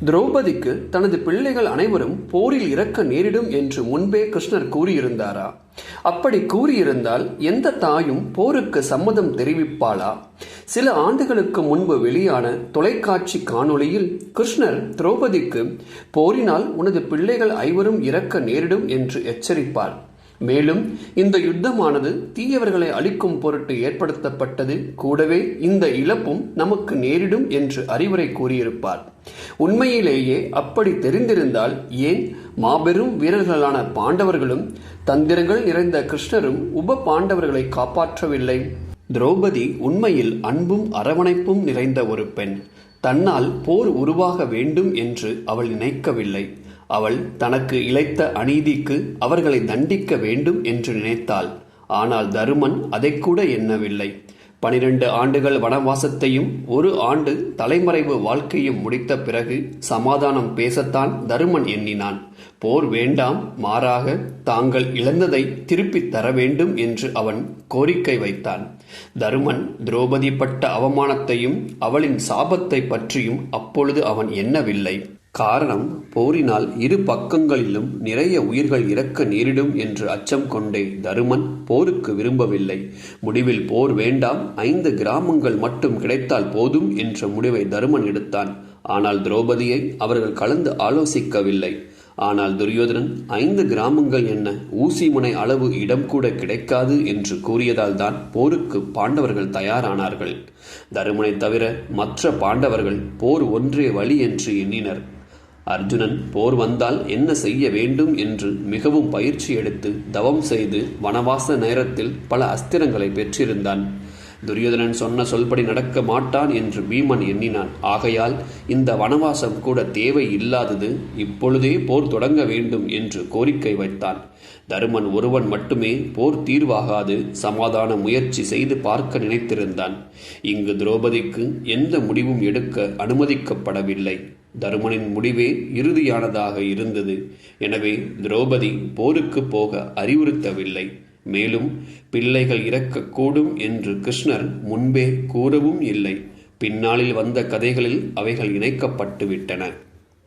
திரௌபதிக்கு தனது பிள்ளைகள் அனைவரும் போரில் இறக்க நேரிடும் என்று முன்பே கிருஷ்ணர் கூறியிருந்தாரா? அப்படி கூறியிருந்தால் எந்த தாயும் போருக்கு சம்மதம் தெரிவிப்பாளா? சில ஆண்டுகளுக்கு முன்பு வெளியான தொலைக்காட்சி காணொளியில் கிருஷ்ணர் திரௌபதிக்கு போரினால் உனது பிள்ளைகள் ஐவரும் இறக்க நேரிடும் என்று எச்சரிப்பார். மேலும் இந்த யுத்தமானது தீயவர்களை அழிக்கும் பொருட்டு ஏற்படுத்தப்பட்டது, கூடவே இந்த இழப்பும் நமக்கு நேரிடும் என்று அறிவுரை கூறியிருப்பார். உண்மையிலேயே அப்படி தெரிந்திருந்தால் ஏன் மாபெரும் வீரர்களான பாண்டவர்களும் தந்திரங்கள் நிறைந்த கிருஷ்ணரும் உப பாண்டவர்களை காப்பாற்றவில்லை? திரௌபதி உண்மையில் அன்பும் அரவணைப்பும் நிறைந்த ஒரு பெண். தன்னால் போர் உருவாக வேண்டும் என்று அவள் நினைக்கவில்லை. அவள் தனக்கு இழைத்த அநீதிக்கு அவர்களை தண்டிக்க வேண்டும் என்று நினைத்தாள். ஆனால் தருமன் அதைக்கூட எண்ணவில்லை. 12 ஆண்டுகள் வனவாசத்தையும் 1 ஆண்டு தலைமறைவு வாழ்க்கையும் முடித்த பிறகு சமாதானம் பேசத்தான் தருமன் எண்ணினான். போர் வேண்டாம், மாறாக தாங்கள் இழந்ததை திருப்பித் தர வேண்டும் என்று அவன் கோரிக்கை வைத்தான். தருமன் திரௌபதி பட்ட அவமானத்தையும் அவளின் சாபத்தை பற்றியும் அப்பொழுது அவன் எண்ணவில்லை. காரணம், போரினால் இரு பக்கங்களிலும் நிறைய உயிர்கள் இறக்க நேரிடும் என்று அச்சம் கொண்டே தருமன் போருக்கு விரும்பவில்லை. முடிவில் போர் வேண்டாம், 5 கிராமங்கள் மட்டும் கிடைத்தால் போதும் என்ற முடிவை தருமன் எடுத்தான். ஆனால் திரௌபதியை அவர்கள் கலந்து ஆலோசிக்கவில்லை. ஆனால் துரியோதனன் 5 கிராமங்கள் என்ன, ஊசி முனை அளவு இடம் கூட கிடைக்காது என்று கூறியதால் தான் போருக்கு பாண்டவர்கள் தயாரானார்கள். தருமனை தவிர மற்ற பாண்டவர்கள் போர் ஒன்றே வழி என்று எண்ணினர். அர்ஜுனன் போர் வந்தால் என்ன செய்ய வேண்டும் என்று மிகவும் பயிற்சி எடுத்து தவம் செய்து வனவாச நேரத்தில் பல அஸ்திரங்களை பெற்றிருந்தான். துரியோதனன் சொன்ன சொல்படி நடக்க மாட்டான் என்று பீமன் எண்ணினான். ஆகையால் இந்த வனவாசம் கூட தேவை இல்லாதது, இப்பொழுதே போர் தொடங்க வேண்டும் என்று கோரிக்கை வைத்தான். தருமன் ஒருவன் மட்டுமே போர் தீர்வாகாது சமாதான முயற்சி செய்து பார்க்க நினைத்திருந்தான். இங்கு திரௌபதிக்கு எந்த முடிவும் எடுக்க அனுமதிக்கப்படவில்லை. தருமனின் முடிவே இறுதியானதாக இருந்தது. எனவே திரௌபதி போருக்கு போக அறிவுறுத்தவில்லை. மேலும் பிள்ளைகள் இறக்கக்கூடும் என்று கிருஷ்ணர் முன்பே கூறவும் இல்லை. பின்னாளில் வந்த கதைகளில் அவைகள் இணைக்கப்பட்டு விட்டன.